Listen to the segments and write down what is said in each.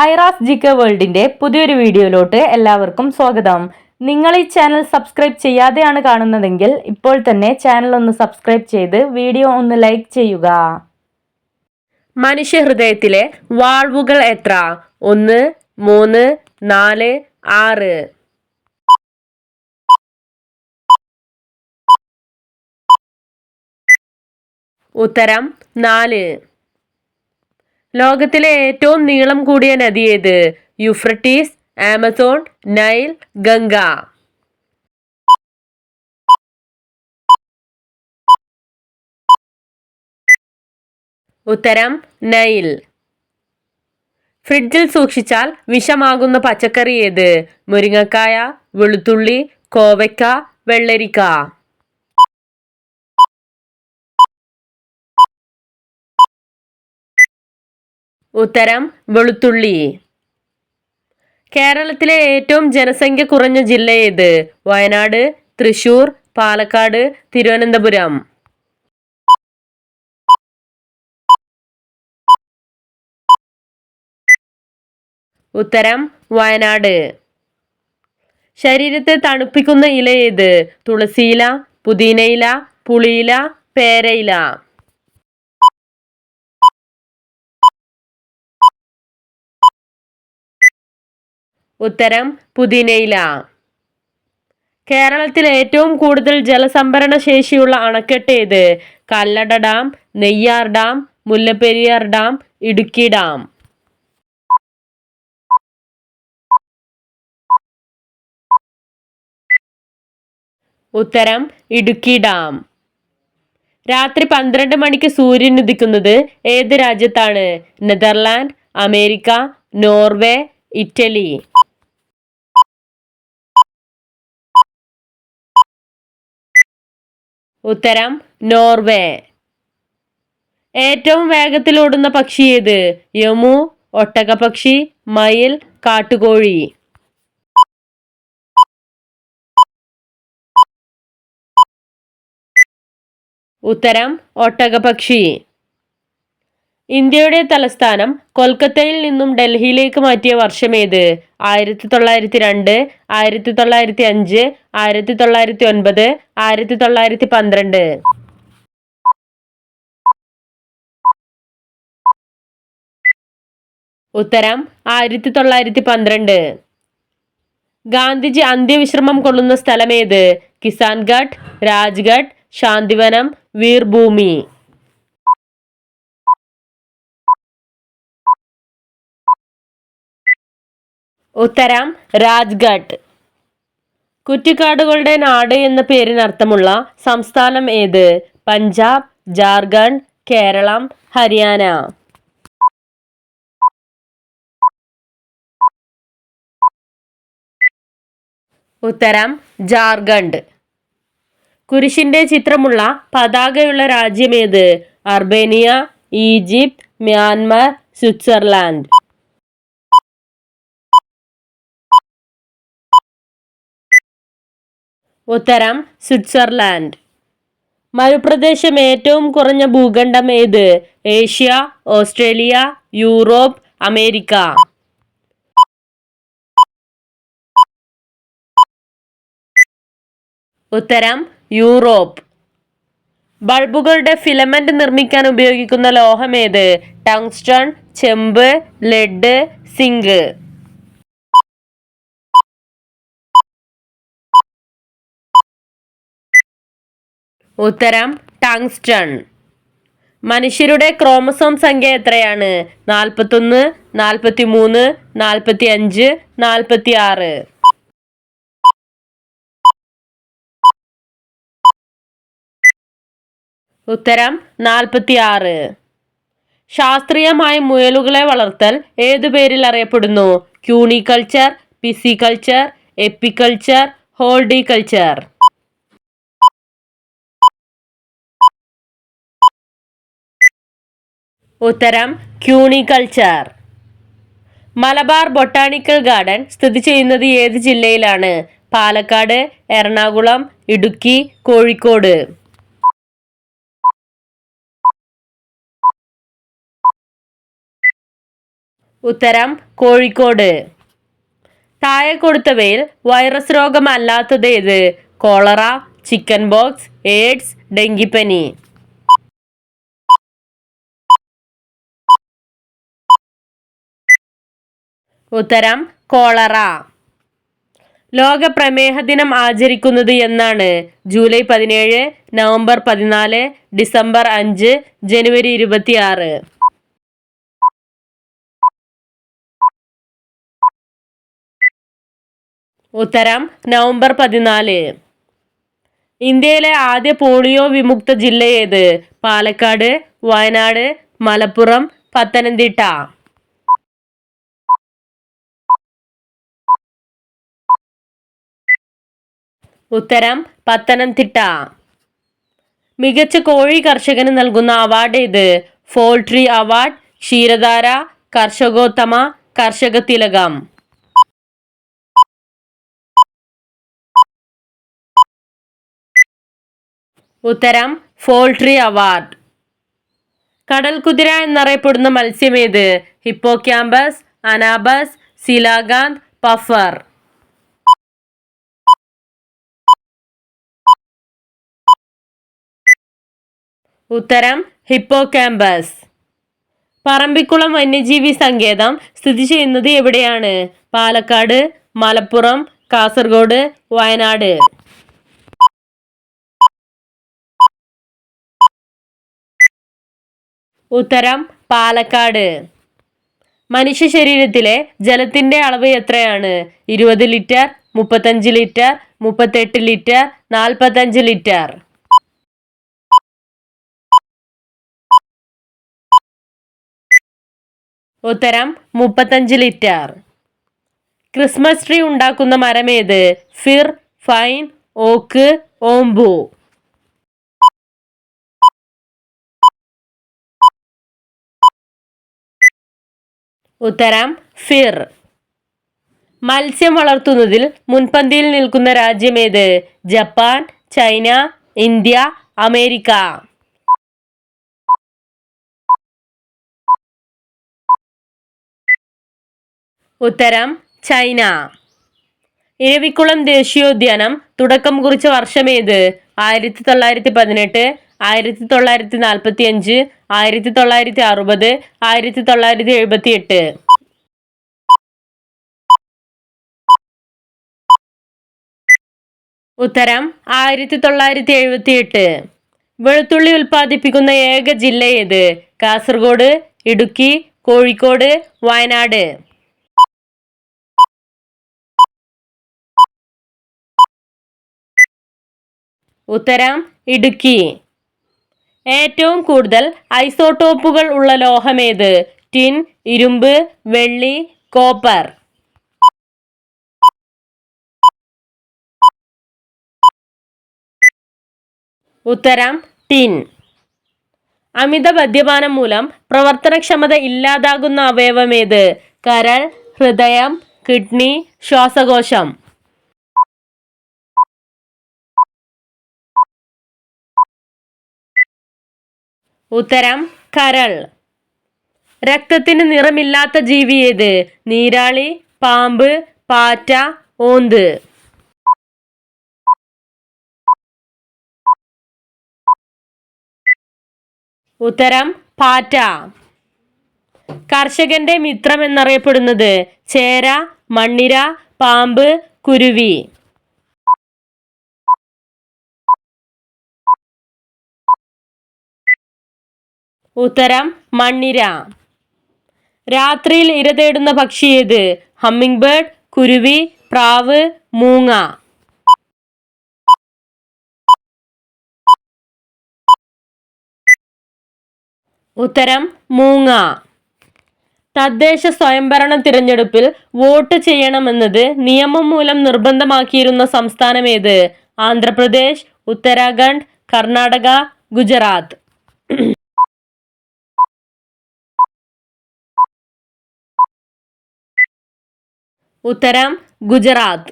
Aira's GK വേൾഡിന്റെ പുതിയൊരു വീഡിയോയിലോട്ട് എല്ലാവർക്കും സ്വാഗതം. നിങ്ങൾ ഈ ചാനൽ സബ്സ്ക്രൈബ് ചെയ്യാതെയാണ് കാണുന്നതെങ്കിൽ ഇപ്പോൾ തന്നെ ചാനൽ ഒന്ന് സബ്സ്ക്രൈബ് ചെയ്ത് വീഡിയോ ഒന്ന് ലൈക്ക് ചെയ്യുക. മനുഷ്യഹൃദയത്തിലെ വാൾവുകൾ എത്ര? 1, 3, 4, 6. ഉത്തരം 4. ലോകത്തിലെ ഏറ്റവും നീളം കൂടിയ നദി ഏത്? Euphrates, Amazon, Nile, Ganga. ഉത്തരം നൈൽ. ഫ്രിഡ്ജിൽ സൂക്ഷിച്ചാൽ വിഷമാകുന്ന പച്ചക്കറി ഏത്? മുരിങ്ങക്കായ, വെളുത്തുള്ളി, കോവയ്ക്ക, വെള്ളരിക്ക. ഉത്തരം വെളുത്തുള്ളി. കേരളത്തിലെ ഏറ്റവും ജനസംഖ്യ കുറഞ്ഞ ജില്ല ഏത്? വയനാട്, തൃശൂർ, പാലക്കാട്, തിരുവനന്തപുരം. ഉത്തരം വയനാട്. ശരീരത്തെ തണുപ്പിക്കുന്ന ഇല ഏത്? തുളസിയില, പുതിനയില, പുളിയില, പേരയില. ഉത്തരം പുതിനയില. കേരളത്തിൽ ഏറ്റവും കൂടുതൽ ജലസംഭരണ ശേഷിയുള്ള അണക്കെട്ട് ഏത്? Kallada dam, Neyyar dam, Mullaperiyar dam, Idukki dam. ഉത്തരം ഇടുക്കി ഡാം. രാത്രി 12 മണിക്ക് സൂര്യൻ ഉദിക്കുന്നത് ഏത് രാജ്യത്താണ്? Netherland, America, Norway, Italy. ഉത്തരം നോർവേ. ഏറ്റവും വേഗത്തിൽ ഓടുന്ന പക്ഷി ഏത്? യമു, ഒട്ടകപക്ഷി, മയിൽ, കാട്ടുകോഴി. ഉത്തരം ഒട്ടകപക്ഷി. ഇന്ത്യയുടെ തലസ്ഥാനം കൊൽക്കത്തയിൽ നിന്നും ഡൽഹിയിലേക്ക് മാറ്റിയ വർഷമേത്? 1902, 1905, 1909, 1912. ഉത്തരം 1912. ഗാന്ധിജി അന്ത്യവിശ്രമം കൊള്ളുന്ന സ്ഥലമേത്? കിസാൻഘട്ട്, രാജ്ഘട്ട്, ശാന്തിവനം, വീർഭൂമി. ഉത്തരം രാജ്ഘട്ട്. കുറ്റിക്കാടുകളുടെ നാട് എന്ന പേരിനർത്ഥമുള്ള സംസ്ഥാനം ഏത്? പഞ്ചാബ്, ജാർഖണ്ഡ്, കേരളം, ഹരിയാന. ഉത്തരം ജാർഖണ്ഡ്. കുരിശിന്റെ ചിത്രമുള്ള പതാകയുള്ള രാജ്യമേത്? Armenia, Egypt, Myanmar, Switzerland. ഉത്തരം സ്വിറ്റ്സർലാൻഡ്. മരുപ്രദേശം ഏറ്റവും കുറഞ്ഞ ഭൂഖണ്ഡം ഏത്? Asia, Australia, Europe, America. ഉത്തരം യൂറോപ്പ്. ബൾബുകളുടെ ഫിലമെന്റ് നിർമ്മിക്കാൻ ഉപയോഗിക്കുന്ന ലോഹം ഏത്? ടങ്സ്റ്റൺ, ചെമ്പ്, ലെഡ്, സിങ്ക്. ഉത്തരം ടങ്സ്റ്റൺ. മനുഷ്യരുടെ ക്രോമസോം സംഖ്യ എത്രയാണ്? 41, 43, 45, 46. ഉത്തരം 46. ശാസ്ത്രീയമായി മുയലുകളെ വളർത്തൽ ഏതു പേരിൽ അറിയപ്പെടുന്നു? Cuniculture, pisciculture, apiculture, horticulture. ഉത്തരം ക്യൂണിക്കൾച്ചർ. മലബാർ ബൊട്ടാണിക്കൽ ഗാർഡൻ സ്ഥിതി ചെയ്യുന്നത് ഏത് ജില്ലയിലാണ്? പാലക്കാട്, എറണാകുളം, ഇടുക്കി, കോഴിക്കോട്. ഉത്തരം കോഴിക്കോട്. താഴെ കൊടുത്തവയിൽ വൈറസ് രോഗമല്ലാത്തത് ഏത്? കോളറ, ചിക്കൻ ബോക്സ്, എയ്ഡ്സ്, ഡെങ്കിപ്പനി. ഉത്തരം കോളറ. ലോക പ്രമേഹ ദിനം ആചരിക്കുന്നത് എന്നാണ്? ജൂലൈ 17, നവംബർ 14, ഡിസംബർ 5, ജനുവരി 26. ഉത്തരം നവംബർ 14. ഇന്ത്യയിലെ ആദ്യ പോളിയോ വിമുക്ത ജില്ല ഏത്? പാലക്കാട്, വയനാട്, മലപ്പുറം, പത്തനംതിട്ട. ഉത്തരം പത്തനംതിട്ട. മികച്ച കോഴി കർഷകന് നൽകുന്ന അവാർഡ് ഏത്? പോൾട്രി അവാർഡ്, ക്ഷീരധാര, കർഷകോത്തമ, കർഷക തിലകം. ഉത്തരം പോൾട്രി അവാർഡ്. കടൽ കുതിര എന്നറിയപ്പെടുന്ന മത്സ്യം ഏത്? ഹിപ്പോക്യാമ്പസ്, അനാബസ്, സിലാഗാന്ത്, പഫർ. ഉത്തരം ഹിപ്പോക്യാമ്പസ്. പറമ്പിക്കുളം വന്യജീവി സങ്കേതം സ്ഥിതി ചെയ്യുന്നത് എവിടെയാണ്? പാലക്കാട്, മലപ്പുറം, കാസർഗോഡ്, വയനാട്. ഉത്തരം പാലക്കാട്. മനുഷ്യ ശരീരത്തിലെ ജലത്തിന്റെ അളവ് എത്രയാണ്? 20 ലിറ്റർ, 35 ലിറ്റർ, 38 ലിറ്റർ, 45 ലിറ്റർ. ഉത്തരം 35 ലിറ്റർ. ക്രിസ്മസ് ട്രീ ഉണ്ടാക്കുന്ന മരം ഏത്? ഫിർ, ഫൈൻ, ഓക്ക്, ഓംബു. ഉത്തരം ഫിർ. മത്സ്യം വളർത്തുന്നതിൽ മുൻപന്തിയിൽ നിൽക്കുന്ന രാജ്യം ഏത്? Japan, China, India, America. ഉത്തരം ചൈന. ഇരവിക്കുളം ദേശീയോദ്യാനം തുടക്കം കുറിച്ച വർഷമേത്? 1918, 1945, 1960, 1978. ഉത്തരം 1978. വെളുത്തുള്ളി ഉൽപ്പാദിപ്പിക്കുന്ന ഏക ജില്ല ഏത്? കാസർഗോഡ്, ഇടുക്കി, കോഴിക്കോട്, വയനാട്. ഉത്തരം ഇടുക്കി. ഏറ്റവും കൂടുതൽ ഐസോടോപ്പുകൾ ഉള്ള ലോഹമേത്? ടിൻ, ഇരുമ്പ്, വെള്ളി, കോപ്പർ. ഉത്തരം ടിൻ. അമിത മദ്യപാനം മൂലം പ്രവർത്തനക്ഷമത ഇല്ലാതാകുന്ന അവയവമേത്? കരൾ, ഹൃദയം, കിഡ്നി, ശ്വാസകോശം. ഉത്തരം കരൾ. രക്തത്തിന് നിറമില്ലാത്ത ജീവി ഏത്? നീരാളി, പാമ്പ്, പാറ്റ, ഓന്ത്. ഉത്തരം പാറ്റ. കർഷകന്റെ മിത്രം എന്നറിയപ്പെടുന്നത്? ചേര, മണ്ണിര, പാമ്പ്, കുരുവി. ഉത്തരം മണ്ണിര. രാത്രിയിൽ ഇര തേടുന്ന പക്ഷി ഏത്? ഹമ്മിങ് ബേർഡ്, കുരുവി, പ്രാവ്, മൂങ്ങ. ഉത്തരം മൂങ്ങ. തദ്ദേശ സ്വയംഭരണ തിരഞ്ഞെടുപ്പിൽ വോട്ട് ചെയ്യണമെന്നത് നിയമം മൂലം നിർബന്ധമാക്കിയിരുന്ന സംസ്ഥാനം ഏത്? ആന്ധ്രാപ്രദേശ്, ഉത്തരാഖണ്ഡ്, കർണാടക, ഗുജറാത്ത്. ഉത്തരം ഗുജറാത്ത്.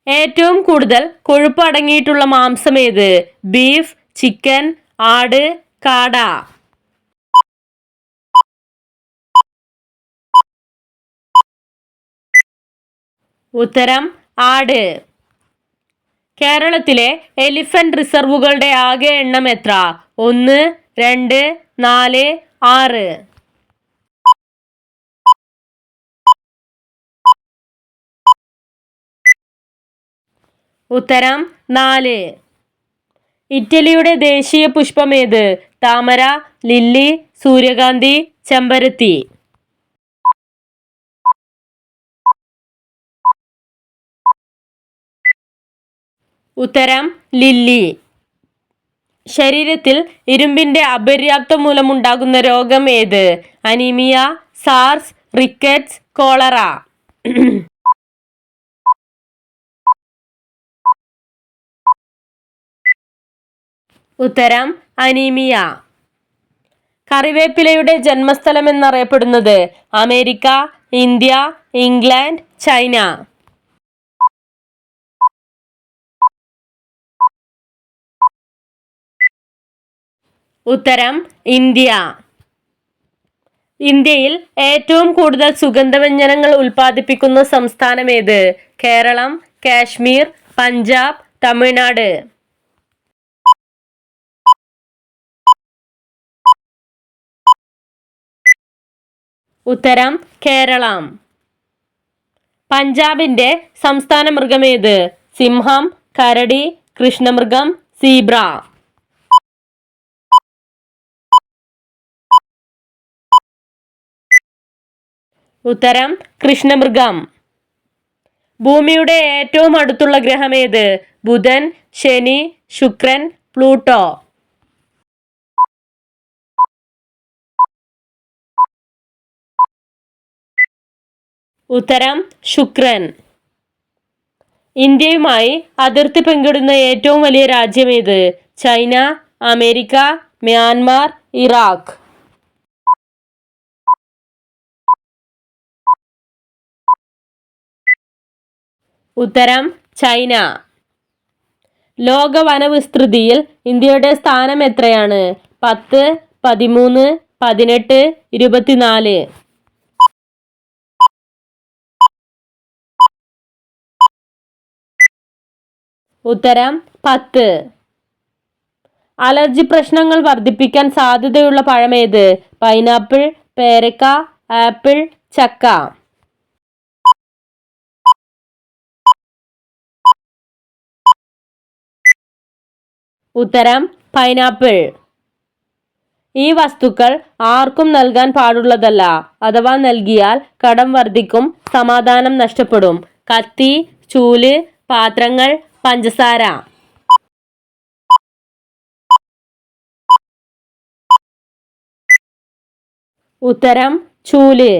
ഏറ്റവും കൂടുതൽ കൊഴുപ്പ് അടങ്ങിയിട്ടുള്ള മാംസം ഏത്? ബീഫ്, ചിക്കൻ, ആട്, കാട. ഉത്തരം ആട്. കേരളത്തിലെ എലിഫന്റ് റിസർവുകളുടെ ആകെ എണ്ണം എത്ര? 1, 2, 4, 6. ഉത്തരം 4. ഇറ്റലിയുടെ ദേശീയ പുഷ്പം ഏത്? താമര, ലില്ലി, സൂര്യകാന്തി, ചെമ്പരത്തി. ഉത്തരം ലില്ലി. ശരീരത്തിൽ ഇരുമ്പിന്റെ അപര്യാപ്തം മൂലമുണ്ടാകുന്ന രോഗം ഏത്? Anaemia, SARS, rickets, cholera. ഉത്തരം അനീമിയ. കറിവേപ്പിലയുടെ ജന്മസ്ഥലം എന്നറിയപ്പെടുന്നത്? America, India, England, China. ഉത്തരം ഇന്ത്യ. ഇന്ത്യയിൽ ഏറ്റവും കൂടുതൽ സുഗന്ധവ്യഞ്ജനങ്ങൾ ഉൽപ്പാദിപ്പിക്കുന്ന സംസ്ഥാനം ഏത്? കേരളം, കാശ്മീർ, പഞ്ചാബ്, തമിഴ്നാട്. ഉത്തരം കേരളം. പഞ്ചാബിന്റെ സംസ്ഥാന മൃഗം ഏത്? സിംഹം, കരടി, കൃഷ്ണമൃഗം, സീബ്ര. ഉത്തരം കൃഷ്ണമൃഗം. ഭൂമിയുടെ ഏറ്റവും അടുത്തുള്ള ഗ്രഹം ഏത്? ബുധൻ, ശനി, ശുക്രൻ, പ്ലൂട്ടോ. ഉത്തരം ശുക്രൻ. ഇന്ത്യയുമായി അതിർത്തി പങ്കിടുന്ന ഏറ്റവും വലിയ രാജ്യം ഏത്? China, America, Myanmar, Iraq. ഉത്തരം ചൈന. ലോക വനവിസ്തൃതിയിൽ ഇന്ത്യയുടെ സ്ഥാനം എത്രയാണ്? 10, 13, 18, 24. ഉത്തരം 10. അലർജി പ്രശ്നങ്ങൾ വർദ്ധിപ്പിക്കാൻ സാധ്യതയുള്ള പഴമേത്? പൈനാപ്പിൾ, പേരക്ക, ആപ്പിൾ, ചക്ക. ഉത്തരം പൈനാപ്പിൾ. ഈ വസ്തുക്കൾ ആർക്കും നൽകാൻ പാടുള്ളതല്ല. അഥവാ നൽകിയാൽ കടം വർദ്ധിക്കും, സമാധാനം നഷ്ടപ്പെടും. കത്തി, ചൂല്, പാത്രങ്ങൾ, പഞ്ചസാര. ഉത്തരം ചൂല്.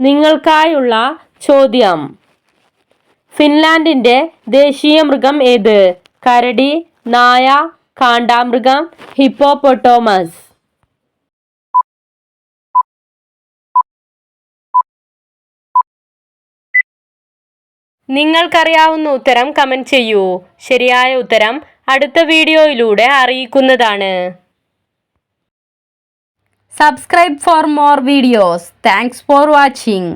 നിങ്ങൾക്കായുള്ള ചോദ്യം: ഫിൻലാൻഡിന്റെ ദേശീയ മൃഗം ഏത്? കരടി, നായ, കാണ്ടാമൃഗം, ഹിപ്പോപ്പൊട്ടാമസ്. നിങ്ങൾക്കറിയാവുന്ന ഉത്തരം കമന്റ് ചെയ്യൂ. ശരിയായ ഉത്തരം അടുത്ത വീഡിയോയിലൂടെ അറിയിക്കുന്നതാണ്. Subscribe for more videos. Thanks for watching.